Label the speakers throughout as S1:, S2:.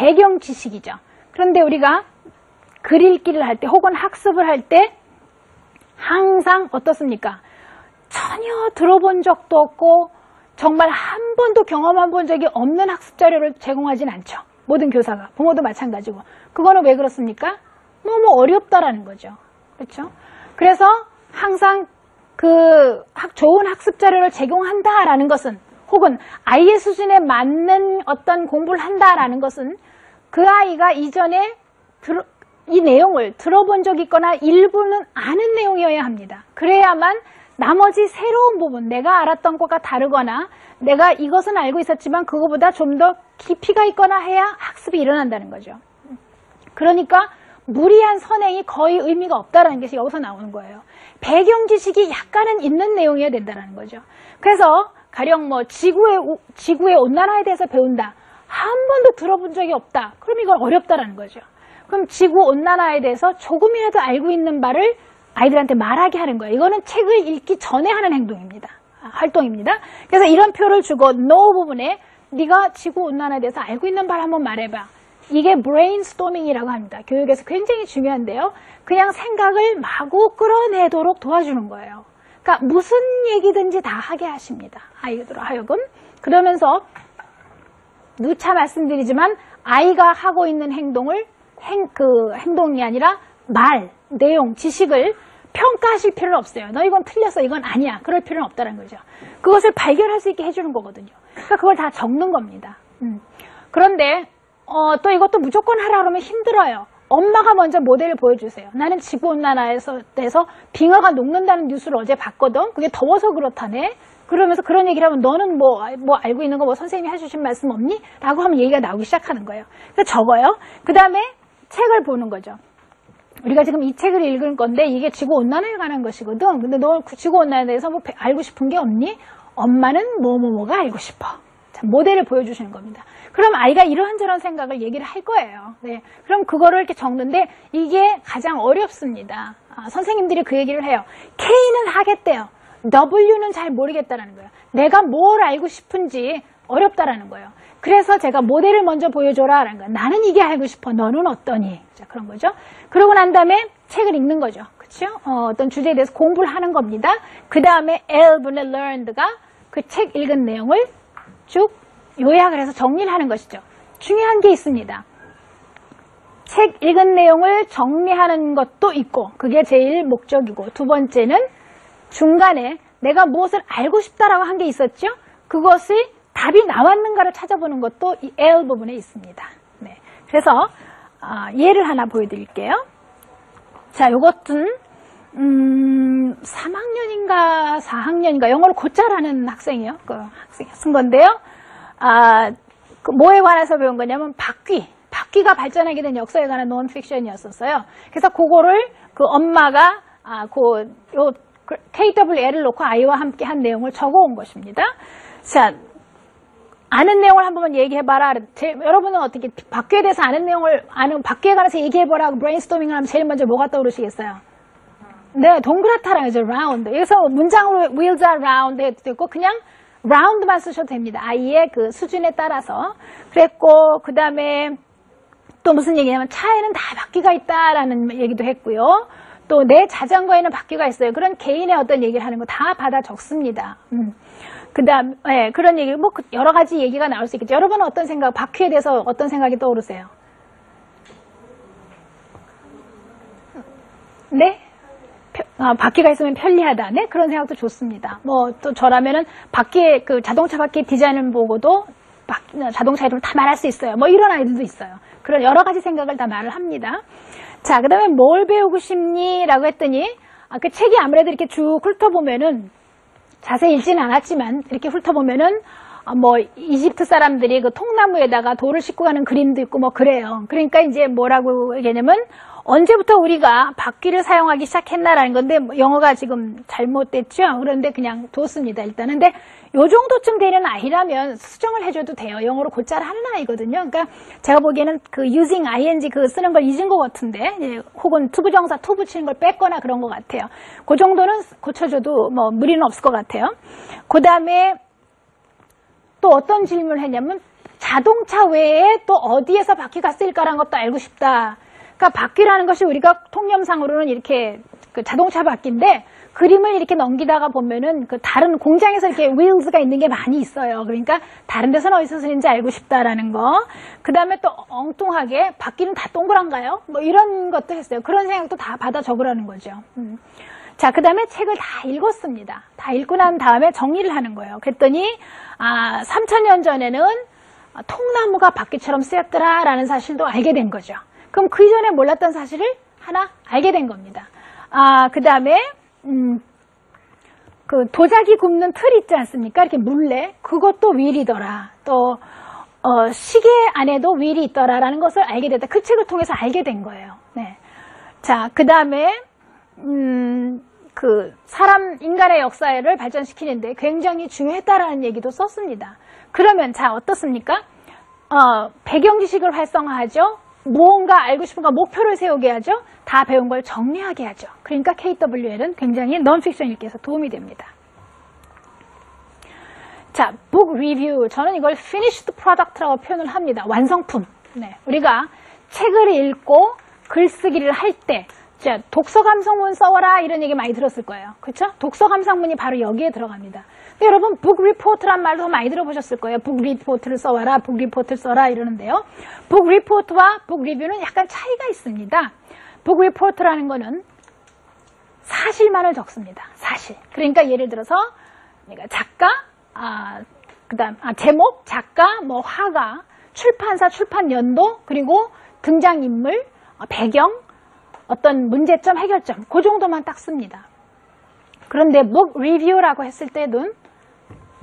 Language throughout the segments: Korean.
S1: 배경 지식이죠. 그런데 우리가 글 읽기를 할 때 혹은 학습을 할 때 항상 어떻습니까? 전혀 들어본 적도 없고 정말 한 번도 경험해 본 적이 없는 학습 자료를 제공하진 않죠. 모든 교사가, 부모도 마찬가지고. 그거는 왜 그렇습니까? 너무 어렵다라는 거죠. 그렇죠? 그래서 항상 좋은 학습 자료를 제공한다라는 것은, 혹은 아이의 수준에 맞는 어떤 공부를 한다라는 것은 그 아이가 이전에 이 내용을 들어본 적이 있거나 일부는 아는 내용이어야 합니다. 그래야만 나머지 새로운 부분, 내가 알았던 것과 다르거나 내가 이것은 알고 있었지만 그거보다 좀 더 깊이가 있거나 해야 학습이 일어난다는 거죠. 그러니까 무리한 선행이 거의 의미가 없다는 것이 여기서 나오는 거예요. 배경 지식이 약간은 있는 내용이어야 된다는 거죠. 그래서 가령 뭐 지구의 온난화에 대해서 배운다. 한 번도 들어본 적이 없다. 그럼 이건 어렵다라는 거죠. 그럼 지구 온난화에 대해서 조금이라도 알고 있는 바를 아이들한테 말하게 하는 거예요. 이거는 책을 읽기 전에 하는 행동입니다. 활동입니다. 그래서 이런 표를 주고 no 부분에 네가 지구 온난화에 대해서 알고 있는 바를 한번 말해봐. 이게 브레인스토밍이라고 합니다. 교육에서 굉장히 중요한데요. 그냥 생각을 마구 끌어내도록 도와주는 거예요. 그러니까 무슨 얘기든지 다 하게 하십니다. 아이들 하여금. 그러면서 누차 말씀드리지만 아이가 하고 있는 행동을 행동이 아니라 말, 내용, 지식을 평가하실 필요는 없어요. 너 이건 틀렸어, 이건 아니야. 그럴 필요는 없다는 거죠. 그것을 발견할 수 있게 해주는 거거든요. 그러니까 그걸 다 적는 겁니다. 그런데 또 이것도 무조건 하라 그러면 힘들어요. 엄마가 먼저 모델을 보여주세요. 나는 지구온난화에서 빙하가 녹는다는 뉴스를 어제 봤거든. 그게 더워서 그렇다네. 그러면서 그런 얘기를 하면 너는 뭐 알고 있는 거 뭐 선생님이 해주신 말씀 없니? 라고 하면 얘기가 나오기 시작하는 거예요. 그래서 적어요. 그 다음에 책을 보는 거죠. 우리가 지금 이 책을 읽을 건데 이게 지구온난화에 관한 것이거든. 근데 너 지구온난화에 대해서 뭐 알고 싶은 게 없니? 엄마는 뭐뭐뭐가 알고 싶어. 자, 모델을 보여주시는 겁니다. 그럼 아이가 이런저런 생각을 얘기를 할 거예요. 네. 그럼 그거를 이렇게 적는데 이게 가장 어렵습니다. 선생님들이 그 얘기를 해요. K는 하겠대요. W는 잘 모르겠다라는 거예요. 내가 뭘 알고 싶은지 어렵다라는 거예요. 그래서 제가 모델을 먼저 보여줘라라는 거예요. 나는 이게 알고 싶어. 너는 어떠니? 자, 그런 거죠. 그러고 난 다음에 책을 읽는 거죠. 그렇죠? 어떤 주제에 대해서 공부를 하는 겁니다. 그 다음에 L분의 learned가 그 책 읽은 내용을 쭉 요약을 해서 정리를 하는 것이죠. 중요한 게 있습니다. 책 읽은 내용을 정리하는 것도 있고 그게 제일 목적이고 두 번째는 중간에 내가 무엇을 알고 싶다라고 한 게 있었죠? 그것이 답이 나왔는가를 찾아보는 것도 이 L 부분에 있습니다. 네. 그래서 예를 하나 보여드릴게요. 자, 이것은 3학년인가 4학년인가 영어를 곧잘 하는 학생이요. 그 학생이 쓴 건데요. 그 뭐에 관해서 배운 거냐면 바퀴가 발전하게 된 역사에 관한 논픽션이었었어요. 그래서 그거를 그 엄마가 KWL을 놓고 아이와 함께 한 내용을 적어온 것입니다. 자, 아는 내용을 한 번만 얘기해봐라. 여러분은 어떻게 바퀴에 대해서 바퀴에 관해서 얘기해보라고 브레인스토밍을 하면 제일 먼저 뭐가 떠오르시겠어요? 네, 동그랗다라는 거죠. round. 여기서 문장으로 wheels are round 해도 되고 그냥 round만 쓰셔도 됩니다. 아이의 그 수준에 따라서. 그랬고 그 다음에 또 무슨 얘기냐면 차에는 다 바퀴가 있다라는 얘기도 했고요. 또 내 자전거에는 바퀴가 있어요. 그런 개인의 어떤 얘기를 하는 거 다 받아 적습니다. 그 다음, 네, 그런 얘기, 뭐, 여러 가지 얘기가 나올 수 있겠죠. 여러분은 어떤 생각, 바퀴에 대해서 어떤 생각이 떠오르세요? 네? 바퀴가 있으면 편리하다. 네? 그런 생각도 좋습니다. 뭐, 또 저라면은 바퀴에, 자동차 바퀴 디자인을 보고도 자동차 이름을 다 말할 수 있어요. 뭐, 이런 아이들도 있어요. 그런 여러 가지 생각을 다 말을 합니다. 자, 그 다음에 뭘 배우고 싶니? 라고 했더니, 그 책이 아무래도 이렇게 쭉 훑어보면은, 자세히 읽지는 않았지만 이렇게 훑어보면은 뭐 이집트 사람들이 그 통나무에다가 돌을 싣고 가는 그림도 있고 뭐 그래요. 그러니까 이제 뭐라고 얘기하냐면 언제부터 우리가 바퀴를 사용하기 시작했나라는 건데 뭐 영어가 지금 잘못됐죠. 그런데 그냥 뒀습니다. 일단은. 근데 요 정도쯤 되는 아이라면 수정을 해줘도 돼요. 영어로 곧잘 하는 아이거든요. 그러니까 제가 보기에는 그 using ing 쓰는 걸 잊은 것 같은데 혹은 투부정사 to 붙이는 걸 뺐거나 그런 것 같아요. 그 정도는 고쳐줘도 뭐 무리는 없을 것 같아요. 그 다음에 또 어떤 질문을 했냐면 자동차 외에 또 어디에서 바퀴가 쓰일까라는 것도 알고 싶다. 그러니까 바퀴라는 것이 우리가 통념상으로는 이렇게 그 자동차 바퀴인데 그림을 이렇게 넘기다가 보면은 그 다른 공장에서 이렇게 wheels가 있는 게 많이 있어요. 그러니까 다른 데서는 어디서 쓰는지 알고 싶다라는 거. 그 다음에 또 엉뚱하게 바퀴는 다 동그란가요? 뭐 이런 것도 했어요. 그런 생각도 다 받아 적으라는 거죠. 자, 그 다음에 책을 다 읽었습니다. 다 읽고 난 다음에 정리를 하는 거예요. 그랬더니 3000년 전에는 통나무가 바퀴처럼 쓰였더라라는 사실도 알게 된 거죠. 그럼 그 이전에 몰랐던 사실을 하나 알게 된 겁니다. 그 다음에 그 도자기 굽는 틀 있지 않습니까? 이렇게 물레, 그것도 윌이더라. 또 시계 안에도 윌이 있더라라는 것을 알게 됐다. 그 책을 통해서 알게 된 거예요. 네. 자, 그 다음에 그 인간의 역사를 발전시키는데 굉장히 중요했다라는 얘기도 썼습니다. 그러면 자, 어떻습니까? 배경 지식을 활성화하죠. 무언가 알고 싶은 거 목표를 세우게 하죠. 다 배운 걸 정리하게 하죠. 그러니까 KWL은 굉장히 넌픽션 읽기에서 도움이 됩니다. 자, book review. 저는 이걸 finished product라고 표현을 합니다. 완성품. 네, 우리가 책을 읽고 글쓰기를 할 때 독서 감상문 써와라 이런 얘기 많이 들었을 거예요. 그렇죠? 독서 감상문이 바로 여기에 들어갑니다. 여러분 book report란 말도 많이 들어보셨을 거예요. book report를 써와라, book report를 써라 이러는데요. book report와 book review는 약간 차이가 있습니다. book report라는 거는 사실만을 적습니다. 사실. 그러니까 예를 들어서 작가, 그다음 제목, 작가, 뭐 화가, 출판사, 출판 연도, 그리고 등장인물, 배경, 어떤 문제점, 해결점, 그 정도만 딱 씁니다. 그런데 book review라고 했을 때는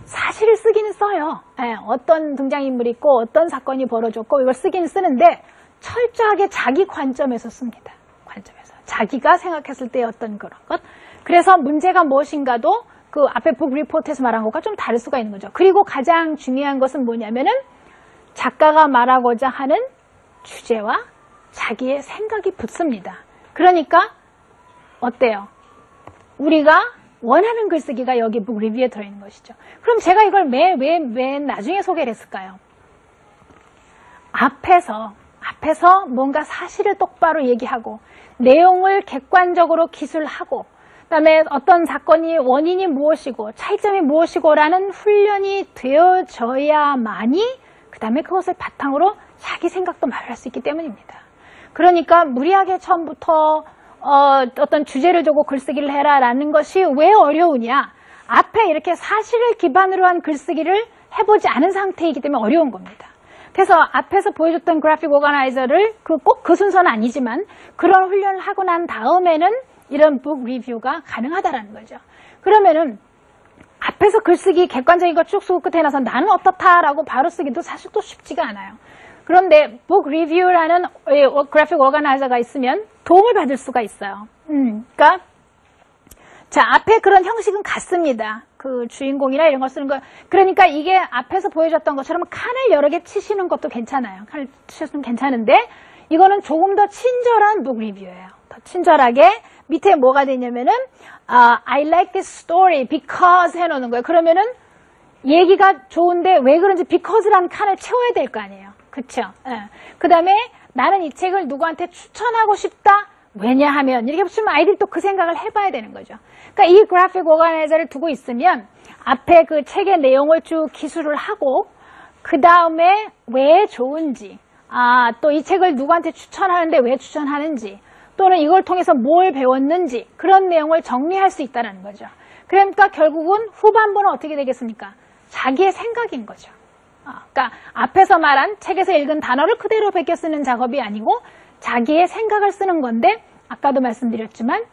S1: 사실을 쓰기는 써요. 네, 어떤 등장인물이 있고 어떤 사건이 벌어졌고 이걸 쓰기는 쓰는데 철저하게 자기 관점에서 씁니다. 관점에서. 자기가 생각했을 때 어떤 그런 것. 그래서 문제가 무엇인가도 그 앞에 북 리포트에서 말한 것과 좀 다를 수가 있는 거죠. 그리고 가장 중요한 것은 뭐냐면은 작가가 말하고자 하는 주제와 자기의 생각이 붙습니다. 그러니까 어때요? 우리가 원하는 글쓰기가 여기 북 리뷰에 들어있는 것이죠. 그럼 제가 이걸 왜 나중에 소개를 했을까요? 앞에서 뭔가 사실을 똑바로 얘기하고 내용을 객관적으로 기술하고 그다음에 어떤 사건이 원인이 무엇이고 차이점이 무엇이고라는 훈련이 되어져야만이 그다음에 그것을 바탕으로 자기 생각도 말할 수 있기 때문입니다. 그러니까 무리하게 처음부터 어떤 주제를 두고 글쓰기를 해라라는 것이 왜 어려우냐? 앞에 이렇게 사실을 기반으로 한 글쓰기를 해보지 않은 상태이기 때문에 어려운 겁니다. 그래서 앞에서 보여줬던 그래픽 오거나이저를 꼭 그 순서는 아니지만 그런 훈련을 하고 난 다음에는 이런 북 리뷰가 가능하다라는 거죠. 그러면은 앞에서 글쓰기 객관적인 거 쭉 쓰고 끝에 나서 나는 어떻다라고 바로 쓰기도 사실 또 쉽지가 않아요. 그런데 북 리뷰라는 그래픽 오거나이저가 있으면 도움을 받을 수가 있어요. 그러니까 자 앞에 그런 형식은 같습니다. 그 주인공이나 이런 거 쓰는 거. 그러니까 이게 앞에서 보여줬던 것처럼 칸을 여러 개 치시는 것도 괜찮아요. 칸을 치셨으면 괜찮은데 이거는 조금 더 친절한 북 리뷰예요. 더 친절하게 밑에 뭐가 되냐면은 I like this story because 해놓는 거예요. 그러면은 얘기가 좋은데 왜 그런지 because라는 칸을 채워야 될 거 아니에요. 그쵸? 예. 그 다음에 나는 이 책을 누구한테 추천하고 싶다. 왜냐하면 이렇게 붙이면 아이들이 또 그 생각을 해봐야 되는 거죠. 그러니까 이 그래픽 오거나이저를 두고 있으면 앞에 그 책의 내용을 쭉 기술을 하고 그 다음에 왜 좋은지 또 이 책을 누구한테 추천하는데 왜 추천하는지 또는 이걸 통해서 뭘 배웠는지 그런 내용을 정리할 수 있다는 거죠. 그러니까 결국은 후반부는 어떻게 되겠습니까? 자기의 생각인 거죠. 그러니까 앞에서 말한 책에서 읽은 단어를 그대로 베껴 쓰는 작업이 아니고 자기의 생각을 쓰는 건데 아까도 말씀드렸지만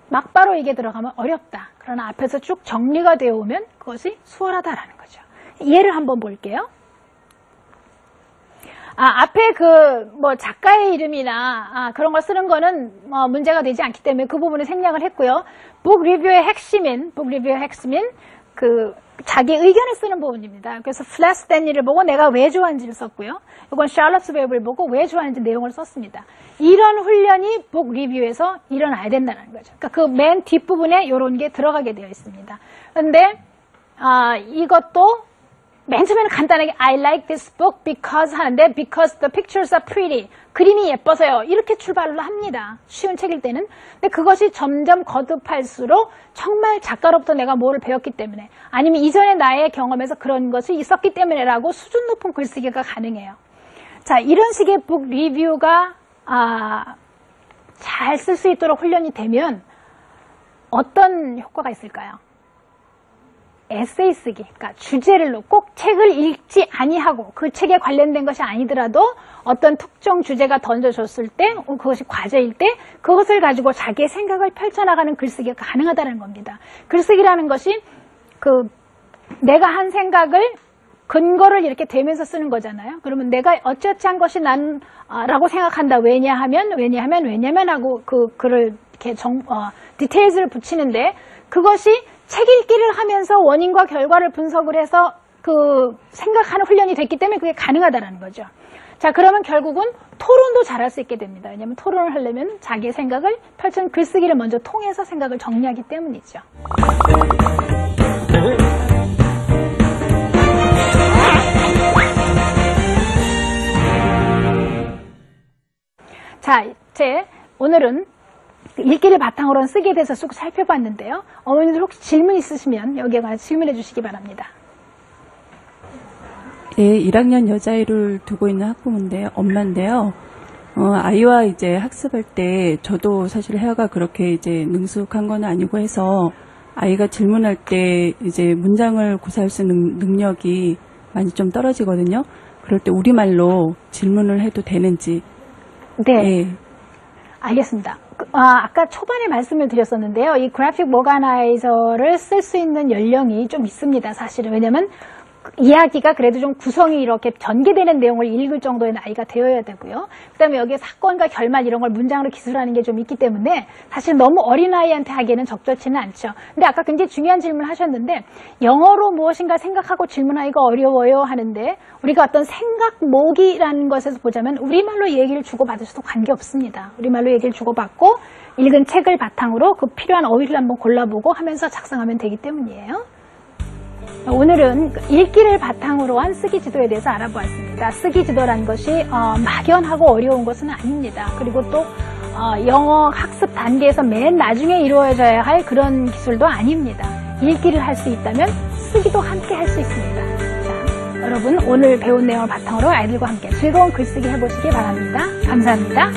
S1: 막바로 이게 들어가면 어렵다. 그러나 앞에서 쭉 정리가 되어 오면 그것이 수월하다라는 거죠. 예를 한번 볼게요. 앞에 작가의 이름이나 그런 걸 쓰는 거는 문제가 되지 않기 때문에 그 부분을 생략을 했고요. 북 리뷰의 핵심인 자기 의견을 쓰는 부분입니다. 그래서 플래스 데니를 보고 내가 왜 좋아하는지를 썼고요. 이건 샬럿스 웹을 보고 왜 좋아하는지 내용을 썼습니다. 이런 훈련이 북 리뷰에서 일어나야 된다는 거죠. 그러니까 그 맨 뒷부분에 이런 게 들어가게 되어 있습니다. 그런데 이것도 맨 처음에는 간단하게 I like this book because 하는데 because the pictures are pretty. 그림이 예뻐서요. 이렇게 출발을 합니다. 쉬운 책일 때는. 근데 그것이 점점 거듭할수록 정말 작가로부터 내가 뭐를 배웠기 때문에 아니면 이전에 나의 경험에서 그런 것이 있었기 때문에라고 수준 높은 글쓰기가 가능해요. 자, 이런 식의 북 리뷰가 잘 쓸 수 있도록 훈련이 되면 어떤 효과가 있을까요? 에세이 쓰기, 그러니까 주제를 꼭 책을 읽지 아니하고 그 책에 관련된 것이 아니더라도 어떤 특정 주제가 던져졌을 때 그것이 과제일 때 그것을 가지고 자기의 생각을 펼쳐나가는 글쓰기가 가능하다는 겁니다. 글쓰기라는 것이 내가 한 생각을 근거를 이렇게 대면서 쓰는 거잖아요. 그러면 내가 어찌어찌한 것이 라고 생각한다. 왜냐하면 하고 그 글을 이렇게 디테일즈를 붙이는데 그것이 책 읽기를 하면서 원인과 결과를 분석을 해서 생각하는 훈련이 됐기 때문에 그게 가능하다는 거죠. 자, 그러면 결국은 토론도 잘할 수 있게 됩니다. 왜냐하면 토론을 하려면 자기의 생각을 펼친 글쓰기를 먼저 통해서 생각을 정리하기 때문이죠. 자, 오늘은 읽기를 바탕으로 한 쓰기에 대해서 쭉 살펴봤는데요. 어머니들 혹시 질문 있으시면 여기에 관해서 질문해 주시기 바랍니다.
S2: 네, 1학년 여자아이를 두고 있는 학부모인데요. 엄마인데요. 아이와 이제 학습할 때 저도 사실 회화가 그렇게 이제 능숙한 건 아니고 해서 아이가 질문할 때 이제 문장을 구사할 수 있는 능력이 많이 좀 떨어지거든요. 그럴 때 우리말로 질문을 해도 되는지.
S1: 네. 알겠습니다. 아까 초반에 말씀을 드렸었는데요. 이 그래픽 오가나이저를 쓸 수 있는 연령이 좀 있습니다. 사실은. 왜냐면 이야기가 그래도 좀 구성이 이렇게 전개되는 내용을 읽을 정도의 나이가 되어야 되고요. 그 다음에 여기에 사건과 결말 이런 걸 문장으로 기술하는 게 좀 있기 때문에 사실 너무 어린아이한테 하기에는 적절치는 않죠. 근데 아까 굉장히 중요한 질문을 하셨는데 영어로 무엇인가 생각하고 질문하기가 어려워요 하는데 우리가 어떤 생각모기라는 것에서 보자면 우리말로 얘기를 주고받으셔도 관계없습니다. 우리말로 얘기를 주고받고 읽은 책을 바탕으로 그 필요한 어휘를 한번 골라보고 하면서 작성하면 되기 때문이에요. 오늘은 읽기를 바탕으로 한 쓰기 지도에 대해서 알아보았습니다. 쓰기 지도라는 것이 막연하고 어려운 것은 아닙니다. 그리고 또 영어 학습 단계에서 맨 나중에 이루어져야 할 그런 기술도 아닙니다. 읽기를 할 수 있다면 쓰기도 함께 할 수 있습니다. 자, 여러분 오늘 배운 내용을 바탕으로 아이들과 함께 즐거운 글쓰기 해보시기 바랍니다. 감사합니다.